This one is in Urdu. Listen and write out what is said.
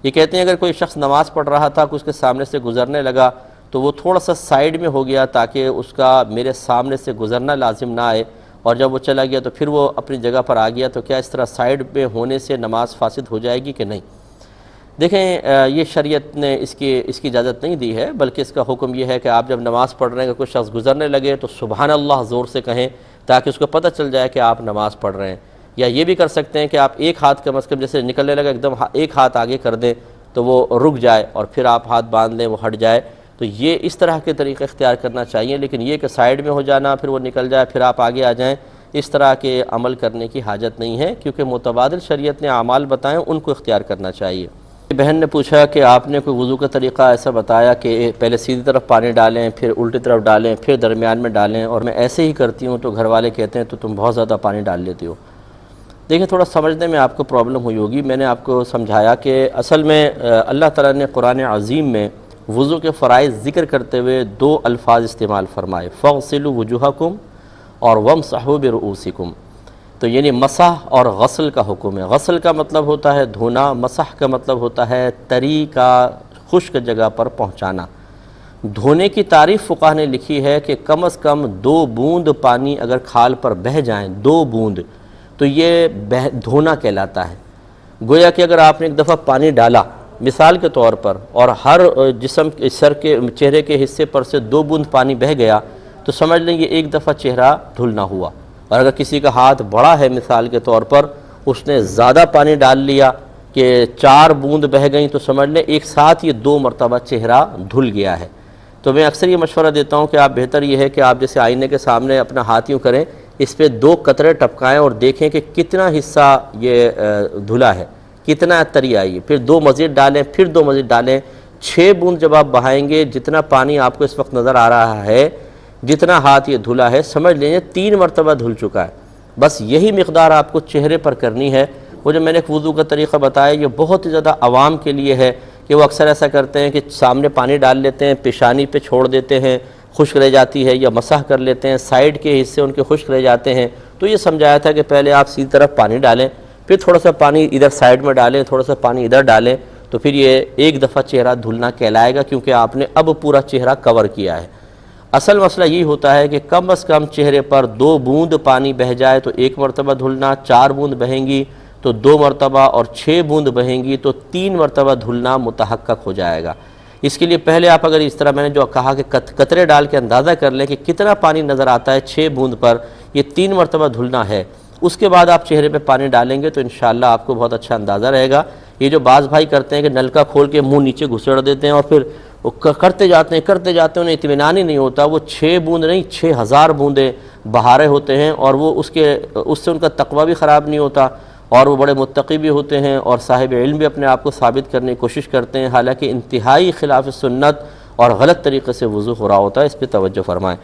یہ کہتے ہیں اگر کوئی شخص نماز پڑھ رہا تھا کہ اس کے سامنے سے گزرنے لگا تو وہ تھوڑا سا سائیڈ میں ہو گیا تاکہ اس کا میرے سامنے سے گزرنا لازم نہ آئے، اور جب وہ چلا گیا تو پھر وہ اپنی جگہ پر آ گیا، تو کیا اس طرح سائیڈ میں ہونے سے نماز فاسد ہو جائے گی کہ نہیں؟ دیکھیں یہ شریعت نے اس کی اجازت نہیں دی ہے، بلکہ اس کا حکم یہ ہے کہ آپ جب نماز پڑھ رہے ہیں کہ کوئی شخص گزرنے لگے تو سبحان اللہ زور سے کہیں تاکہ اس کو پتہ چل جائے کہ آپ نماز پڑھ رہے ہیں۔ یا یہ بھی کر سکتے ہیں کہ آپ ایک ہاتھ کم از کم جیسے نکلنے لگا ایک دم ایک ہاتھ آگے کر دیں تو وہ رک جائے، اور پھر آپ ہاتھ باندھ لیں وہ ہٹ جائے۔ تو یہ اس طرح کے طریقے اختیار کرنا چاہیے، لیکن یہ کہ سائیڈ میں ہو جانا پھر وہ نکل جائے پھر آپ آگے آ جائیں، اس طرح کے عمل کرنے کی حاجت نہیں ہے، کیونکہ متبادل شریعت نے اعمال بتائیں ان کو اختیار کرنا چاہیے۔ بہن نے پوچھا کہ آپ نے کوئی وضو کا طریقہ ایسا بتایا کہ پہلے سیدھی طرف پانی ڈالیں پھر الٹی طرف ڈالیں پھر درمیان میں ڈالیں، اور میں ایسے ہی کرتی ہوں تو گھر والے کہتے ہیں تو تم بہت زیادہ پانی ڈال لیتی ہو۔ دیکھیں تھوڑا سمجھنے میں آپ کو پرابلم ہوئی ہوگی، میں نے آپ کو سمجھایا کہ اصل میں اللہ تعالیٰ نے قرآن عظیم میں وضو کے فرائض ذکر کرتے ہوئے دو الفاظ استعمال فرمائے، فَاغْسِلُوا وُجُوهَكُمْ اور وَامْسَحُوا بِرُؤُوسِكُمْ۔ تو یعنی مسح اور غسل کا حکم ہے۔ غسل کا مطلب ہوتا ہے دھونا، مسح کا مطلب ہوتا ہے تری کا خشک جگہ پر پہنچانا۔ دھونے کی تعریف فقہ نے لکھی ہے کہ کم از کم 2 بوند پانی اگر کھال پر بہہ جائیں، 2 بوند، تو یہ دھونا کہلاتا ہے۔ گویا کہ اگر آپ نے ایک دفعہ پانی ڈالا مثال کے طور پر، اور ہر جسم سر کے چہرے کے حصے پر سے 2 بوند پانی بہہ گیا تو سمجھ لیں یہ ایک دفعہ چہرہ دھلنا ہوا۔ اور اگر کسی کا ہاتھ بڑا ہے مثال کے طور پر، اس نے زیادہ پانی ڈال لیا کہ 4 بوند بہہ گئیں، تو سمجھ لیں ایک ساتھ یہ 2 مرتبہ چہرہ دھل گیا ہے۔ تو میں اکثر یہ مشورہ دیتا ہوں کہ آپ بہتر یہ ہے کہ آپ جیسے آئینے کے سامنے اپنا ہاتھ یوں کریں، اس پہ 2 قطرے ٹپکائیں اور دیکھیں کہ کتنا حصہ یہ دھلا ہے، کتنا تری آئی ہے، پھر 2 مزید ڈالیں، پھر 2 مزید ڈالیں۔ 6 بوند جب آپ بہائیں گے، جتنا پانی آپ کو اس وقت نظر آ رہا ہے، جتنا ہاتھ یہ دھلا ہے، سمجھ لیں 3 مرتبہ دھل چکا ہے۔ بس یہی مقدار آپ کو چہرے پر کرنی ہے۔ وہ جو میں نے ایک وضو کا طریقہ بتایا یہ بہت ہی زیادہ عوام کے لیے ہے کہ وہ اکثر ایسا کرتے ہیں کہ سامنے پانی ڈال لیتے ہیں، پیشانی پہ چھوڑ دیتے ہیں، خشک رہ جاتی ہے، یا مسح کر لیتے ہیں، سائیڈ کے حصے ان کے خشک رہ جاتے ہیں۔ تو یہ سمجھایا تھا کہ پہلے آپ سیدھی طرف پانی ڈالیں، پھر تھوڑا سا پانی ادھر سائیڈ میں ڈالیں، تھوڑا سا پانی ادھر ڈالیں، تو پھر یہ ایک دفعہ چہرہ دھلنا کہلائے گا، کیونکہ آپ نے اب پورا چہرہ کور کیا ہے۔ اصل مسئلہ یہی ہوتا ہے کہ کم از کم چہرے پر 2 بوند پانی بہہ جائے تو 1 مرتبہ دھلنا، 4 بوند بہیں گی تو 2 مرتبہ، اور 6 بوند بہیں گی تو 3 مرتبہ دھلنا متحقق ہو جائے گا۔ اس کے لیے پہلے آپ اگر اس طرح میں نے جو کہا کہ قطرے ڈال کے اندازہ کر لیں کہ کتنا پانی نظر آتا ہے 6 بوند پر، یہ 3 مرتبہ دھلنا ہے، اس کے بعد آپ چہرے پہ پانی ڈالیں گے تو انشاءاللہ آپ کو بہت اچھا اندازہ رہے گا۔ یہ جو بعض بھائی کرتے ہیں کہ نلکا کھول کے منہ نیچے گھسڑ دیتے ہیں اور پھر کرتے جاتے ہیں انہیں اطمینان ہی نہیں ہوتا، وہ 6 بوند نہیں 6000 بوندیں بہا رہے ہوتے ہیں، اور وہ اس سے ان کا تقوی بھی خراب نہیں ہوتا، اور وہ بڑے متقی بھی ہوتے ہیں، اور صاحب علم بھی اپنے آپ کو ثابت کرنے کی کوشش کرتے ہیں، حالانکہ انتہائی خلاف سنت اور غلط طریقے سے وضو ہو رہا ہوتا ہے۔ اس پہ توجہ فرمائیں۔